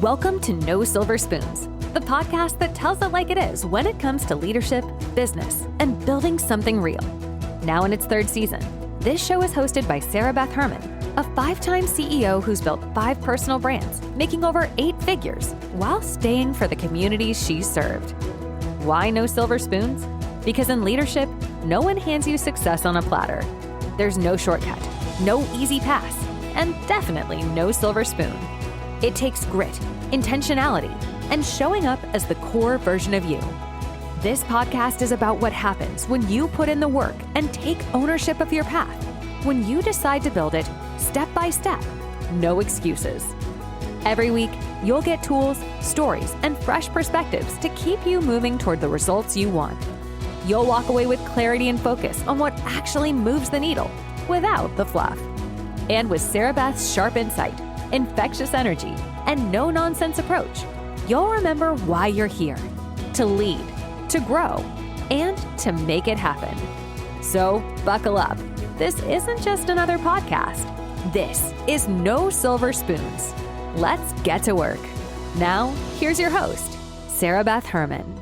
Welcome to No Silver Spoons, the podcast that tells it like it is when it comes to leadership, business, and building something real. Now in its third season, this show is hosted by Sarah Beth Herman, a 5-time CEO who's built 5 personal brands, making over 8 figures while staying for the communities she's served. Why no silver spoons? Because in leadership, no one hands you success on a platter. There's no shortcut, no easy pass, and definitely no silver spoon. It takes grit, intentionality, and showing up as the core version of you. This podcast is about what happens when you put in the work and take ownership of your path. When you decide to build it step by step, no excuses. Every week, you'll get tools, stories, and fresh perspectives to keep you moving toward the results you want. You'll walk away with clarity and focus on what actually moves the needle without the fluff. And with Sarah Beth's sharp insight, infectious energy, and no-nonsense approach, you'll remember why you're here: to lead, to grow, and to make it happen. So buckle up. This isn't just another podcast. This is No Silver Spoons. Let's get to work. Now, here's your host, Sarah Beth Herman.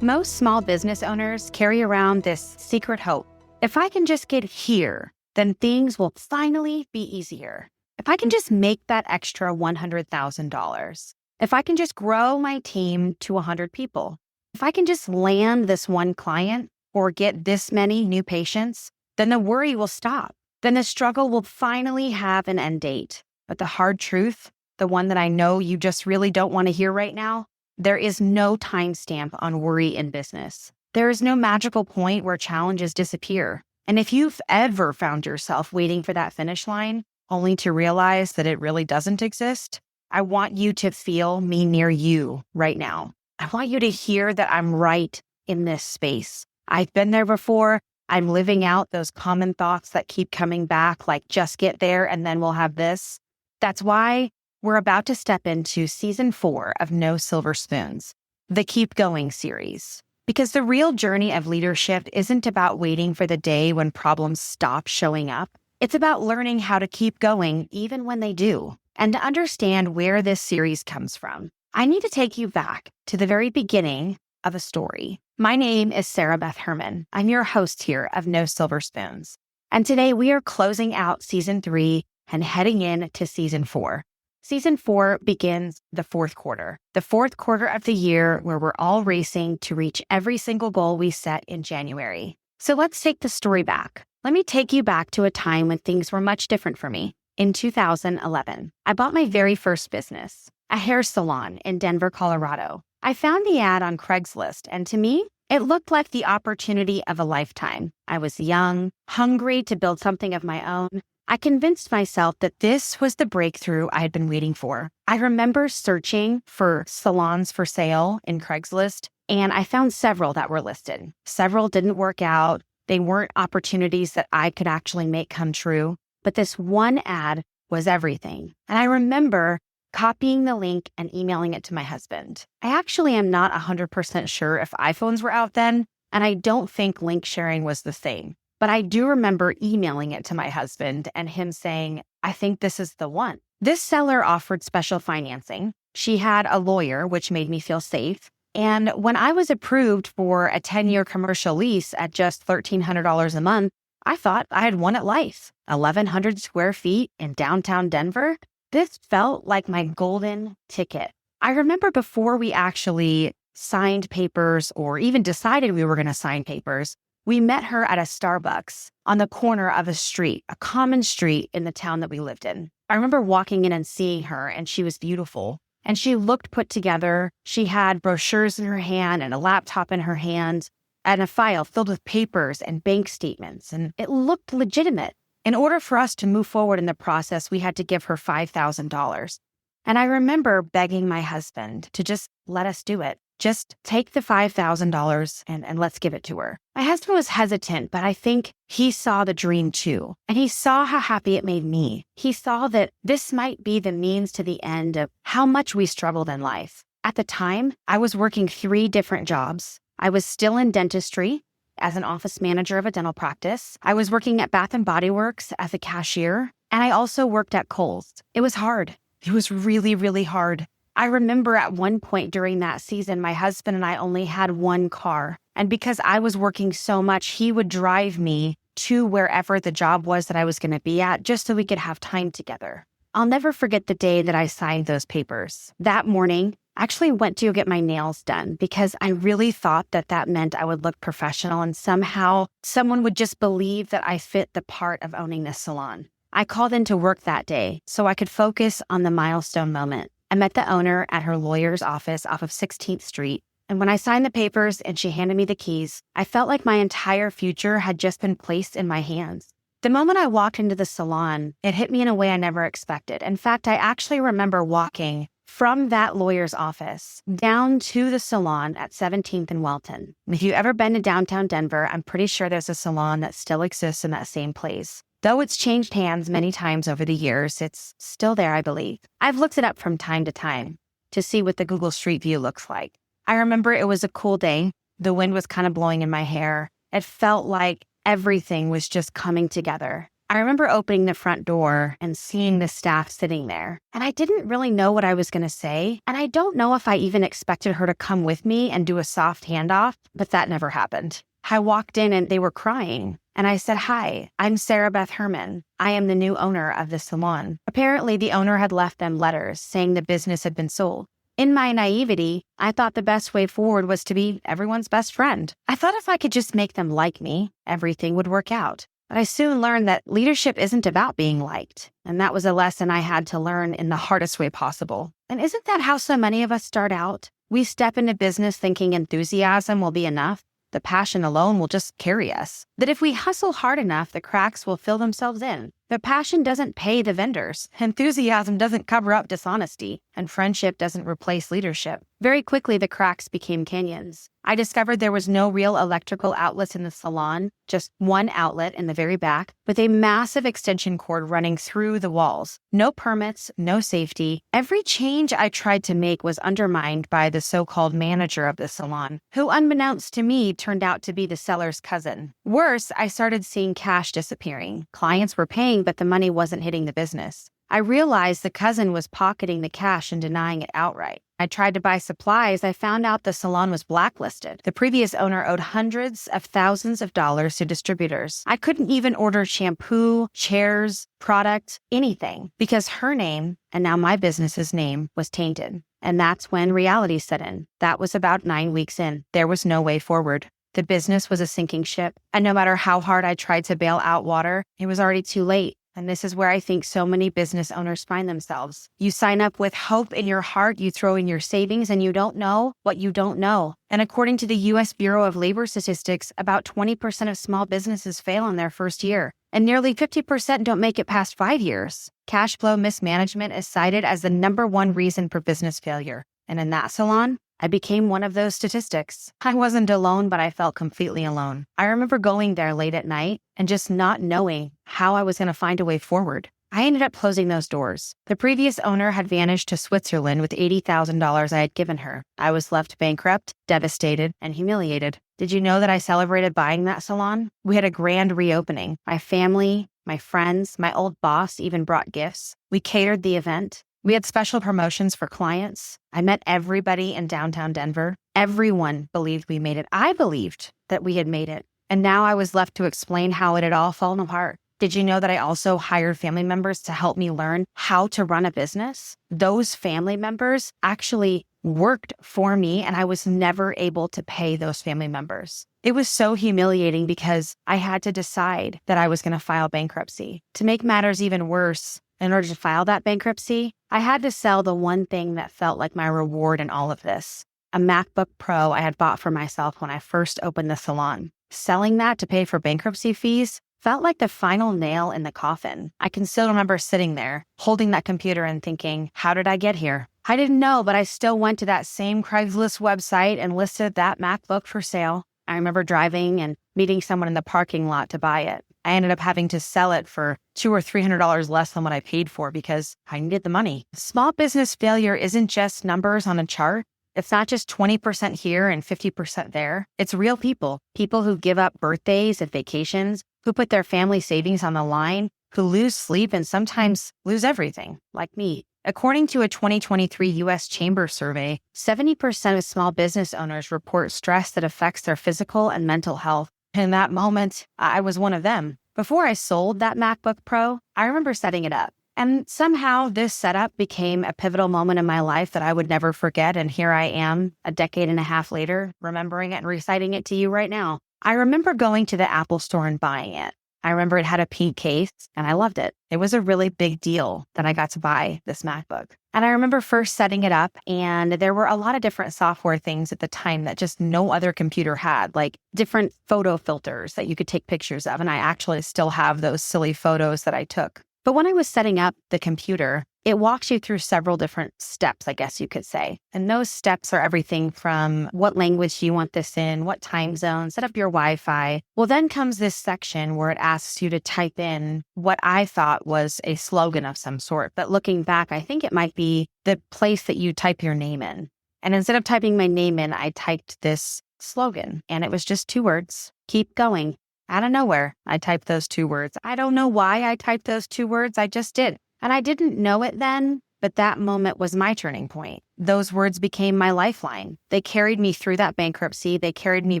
Most small business owners carry around this secret hope. If I can just get here, then things will finally be easier. If I can just make that extra $100,000, if I can just grow my team to 100 people, if I can just land this one client or get this many new patients, then the worry will stop. Then the struggle will finally have an end date. But the hard truth, the one that I know you just really don't want to hear right now, there is no timestamp on worry in business. There is no magical point where challenges disappear. And if you've ever found yourself waiting for that finish line, only to realize that it really doesn't exist, I want you to feel me near you right now. I want you to hear that I'm right in this space. I've been there before. I'm living out those common thoughts that keep coming back, like just get there and then we'll have this. That's why we're about to step into season 4 of No Silver Spoons, the Keep Going series. Because the real journey of leadership isn't about waiting for the day when problems stop showing up. It's about learning how to keep going even when they do. And to understand where this series comes from, I need to take you back to the very beginning of a story. My name is Sarah Beth Herman. I'm your host here of No Silver Spoons. And today we are closing out season 3 and heading into season 4. Season 4 begins the fourth quarter of the year where we're all racing to reach every single goal we set in January. So let's take the story back. Let me take you back to a time when things were much different for me. In 2011, I bought my very first business, a hair salon in Denver, Colorado. I found the ad on Craigslist, and to me, it looked like the opportunity of a lifetime. I was young, hungry to build something of my own. I convinced myself that this was the breakthrough I had been waiting for. I remember searching for salons for sale in Craigslist, and I found several that were listed. Several didn't work out. They weren't opportunities that I could actually make come true. But this one ad was everything. And I remember copying the link and emailing it to my husband. I actually am not 100% sure if iPhones were out then, and I don't think link sharing was the same. But I do remember emailing it to my husband and him saying, I think this is the one. This seller offered special financing. She had a lawyer, which made me feel safe. And when I was approved for a 10-year commercial lease at just $1,300 a month, I thought I had won at life. 1,100 square feet in downtown Denver. This felt like my golden ticket. I remember before we actually signed papers or even decided we were going to sign papers, we met her at a Starbucks on the corner of a street, a common street in the town that we lived in. I remember walking in and seeing her, and she was beautiful. And she looked put together. She had brochures in her hand and a laptop in her hand and a file filled with papers and bank statements. And it looked legitimate. In order for us to move forward in the process, we had to give her $5,000. And I remember begging my husband to just let us do it. Just take the $5,000 and let's give it to her. My husband was hesitant, but I think he saw the dream too. And he saw how happy it made me. He saw that this might be the means to the end of how much we struggled in life. At the time, I was working 3 different jobs. I was still in dentistry as an office manager of a dental practice. I was working at Bath & Body Works as a cashier. And I also worked at Kohl's. It was hard. It was really, really hard. I remember at one point during that season, my husband and I only had one car. And because I was working so much, he would drive me to wherever the job was that I was going to be at just so we could have time together. I'll never forget the day that I signed those papers. That morning, I actually went to get my nails done because I really thought that that meant I would look professional and somehow someone would just believe that I fit the part of owning this salon. I called into work that day so I could focus on the milestone moment. I met the owner at her lawyer's office off of 16th Street. And when I signed the papers and she handed me the keys, I felt like my entire future had just been placed in my hands. The moment I walked into the salon, it hit me in a way I never expected. In fact, I actually remember walking from that lawyer's office down to the salon at 17th and Welton. If you've ever been to downtown Denver, I'm pretty sure there's a salon that still exists in that same place. Though it's changed hands many times over the years, it's still there, I believe. I've looked it up from time to time to see what the Google Street View looks like. I remember it was a cool day. The wind was kind of blowing in my hair. It felt like everything was just coming together. I remember opening the front door and seeing the staff sitting there. And I didn't really know what I was going to say. And I don't know if I even expected her to come with me and do a soft handoff, but that never happened. I walked in and they were crying. And I said, "Hi, I'm Sarah Beth Herman. I am the new owner of the salon." Apparently, the owner had left them letters saying the business had been sold. In my naivety, I thought the best way forward was to be everyone's best friend. I thought if I could just make them like me, everything would work out. But I soon learned that leadership isn't about being liked. And that was a lesson I had to learn in the hardest way possible. And isn't that how so many of us start out? We step into business thinking enthusiasm will be enough. The passion alone will just carry us. That if we hustle hard enough, the cracks will fill themselves in. But passion doesn't pay the vendors. Enthusiasm doesn't cover up dishonesty. And friendship doesn't replace leadership. Very quickly, the cracks became canyons. I discovered there was no real electrical outlets in the salon, just one outlet in the very back, with a massive extension cord running through the walls. No permits, no safety. Every change I tried to make was undermined by the so-called manager of the salon, who unbeknownst to me turned out to be the seller's cousin. Worse, I started seeing cash disappearing. Clients were paying, but the money wasn't hitting the business. I realized the cousin was pocketing the cash and denying it outright. I tried to buy supplies. I found out the salon was blacklisted. The previous owner owed hundreds of thousands of dollars to distributors. I couldn't even order shampoo, chairs, product, anything, because her name, and now my business's name, was tainted. And that's when reality set in. That was about 9 weeks in. There was no way forward. The business was a sinking ship. And no matter how hard I tried to bail out water, it was already too late. And this is where I think so many business owners find themselves. You sign up with hope in your heart, you throw in your savings, and you don't know what you don't know. And according to the U.S. Bureau of Labor Statistics, about 20% of small businesses fail in their first year, and nearly 50% don't make it past 5 years. Cash flow mismanagement is cited as the #1 reason for business failure. And in that salon, I became one of those statistics. I wasn't alone, but I felt completely alone. I remember going there late at night and just not knowing how I was going to find a way forward. I ended up closing those doors. The previous owner had vanished to Switzerland with $80,000 I had given her. I was left bankrupt, devastated, and humiliated. Did you know that I celebrated buying that salon? We had a grand reopening. My family, my friends, my old boss even brought gifts. We catered the event. We had special promotions for clients. I met everybody in downtown Denver. Everyone believed we made it. I believed that we had made it. And now I was left to explain how it had all fallen apart. Did you know that I also hired family members to help me learn how to run a business? Those family members actually worked for me, and I was never able to pay those family members. It was so humiliating because I had to decide that I was going to file bankruptcy. To make matters even worse, in order to file that bankruptcy, I had to sell the one thing that felt like my reward in all of this, a MacBook Pro I had bought for myself when I first opened the salon. Selling that to pay for bankruptcy fees felt like the final nail in the coffin. I can still remember sitting there, holding that computer and thinking, how did I get here? I didn't know, but I still went to that same Craigslist website and listed that MacBook for sale. I remember driving and meeting someone in the parking lot to buy it. I ended up having to sell it for $200 or $300 less than what I paid for because I needed the money. Small business failure isn't just numbers on a chart. It's not just 20% here and 50% there. It's real people who give up birthdays and vacations, who put their family savings on the line, who lose sleep and sometimes lose everything, like me. According to a 2023 U.S. Chamber survey, 70% of small business owners report stress that affects their physical and mental health. In that moment, I was one of them. Before I sold that MacBook Pro, I remember setting it up. And somehow this setup became a pivotal moment in my life that I would never forget. And here I am, a decade and a half later, remembering it and reciting it to you right now. I remember going to the Apple store and buying it. I remember it had a pink case and I loved it. It was a really big deal that I got to buy this MacBook. And I remember first setting it up, and there were a lot of different software things at the time that just no other computer had, like different photo filters that you could take pictures of. And I actually still have those silly photos that I took. But when I was setting up the computer, it walks you through several different steps, I guess you could say. And those steps are everything from what language you want this in, what time zone, set up your Wi-Fi. Well, then comes this section where it asks you to type in what I thought was a slogan of some sort. But looking back, I think it might be the place that you type your name in. And instead of typing my name in, I typed this slogan, and it was just 2 words: keep going. Out of nowhere, I typed those 2 words. I don't know why I typed those 2 words. I just did. And I didn't know it then, but that moment was my turning point. Those words became my lifeline. They carried me through that bankruptcy. They carried me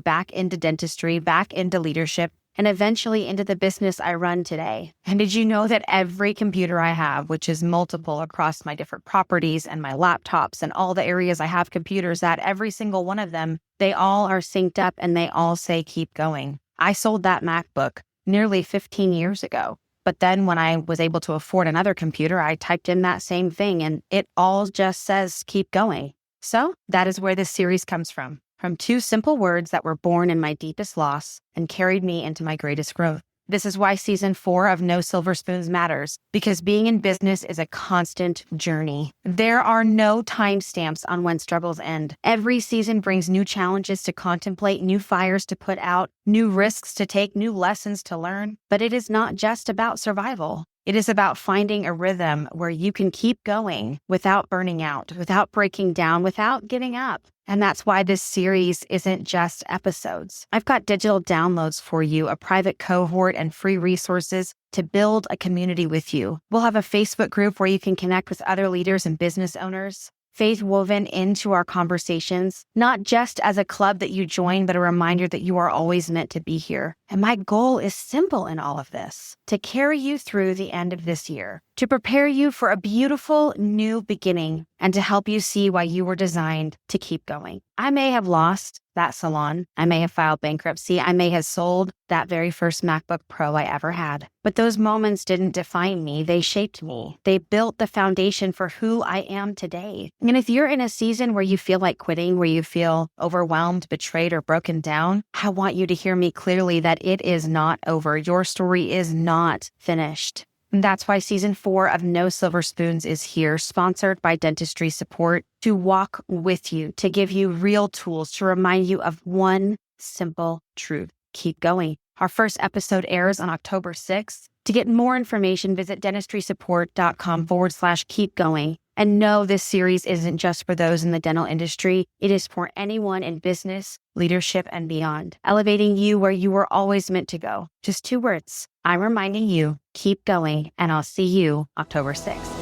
back into dentistry, back into leadership, and eventually into the business I run today. And did you know that every computer I have, which is multiple across my different properties and my laptops and all the areas I have computers at, every single one of them, they all are synced up and they all say keep going. I sold that MacBook nearly 15 years ago. But then when I was able to afford another computer, I typed in that same thing and it all just says keep going. So that is where this series comes from 2 simple words that were born in my deepest loss and carried me into my greatest growth. This is why season 4 of No Silver Spoons matters, because being in business is a constant journey. There are no timestamps on when struggles end. Every season brings new challenges to contemplate, new fires to put out, new risks to take, new lessons to learn. But it is not just about survival. It is about finding a rhythm where you can keep going without burning out, without breaking down, without giving up. And that's why this series isn't just episodes. I've got digital downloads for you, a private cohort, and free resources to build a community with you. We'll have a Facebook group where you can connect with other leaders and business owners. Faith woven into our conversations, not just as a club that you join, but a reminder that you are always meant to be here. And my goal is simple in all of this: to carry you through the end of this year, to prepare you for a beautiful new beginning, and to help you see why you were designed to keep going. I may have lost that salon. I may have filed bankruptcy. I may have sold that very first MacBook Pro I ever had. But those moments didn't define me. They shaped me. They built the foundation for who I am today. And if you're in a season where you feel like quitting, where you feel overwhelmed, betrayed, or broken down, I want you to hear me clearly that it is not over. Your story is not finished. And that's why season 4 of No Silver Spoons is here, sponsored by Dentistry Support, to walk with you, to give you real tools, to remind you of one simple truth: keep going. Our first episode airs on October 6th. To get more information, visit dentistrysupport.com/keep going. And no, this series isn't just for those in the dental industry. It is for anyone in business, leadership, and beyond, elevating you where you were always meant to go. Just 2 words. I'm reminding you, keep going, and I'll see you October 6th.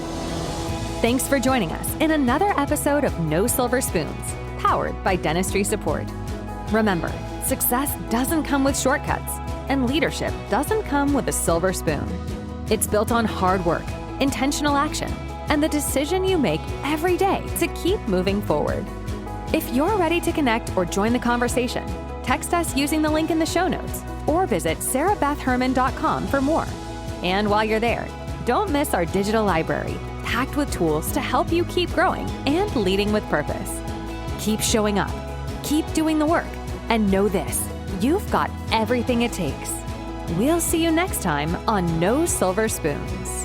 Thanks for joining us in another episode of No Silver Spoons, powered by Dentistry Support. Remember, success doesn't come with shortcuts, and leadership doesn't come with a silver spoon. It's built on hard work, intentional action, and the decision you make every day to keep moving forward. If you're ready to connect or join the conversation, text us using the link in the show notes or visit sarahbethherman.com for more. And while you're there, don't miss our digital library, packed with tools to help you keep growing and leading with purpose. Keep showing up, keep doing the work, and know this: you've got everything it takes. We'll see you next time on No Silver Spoons.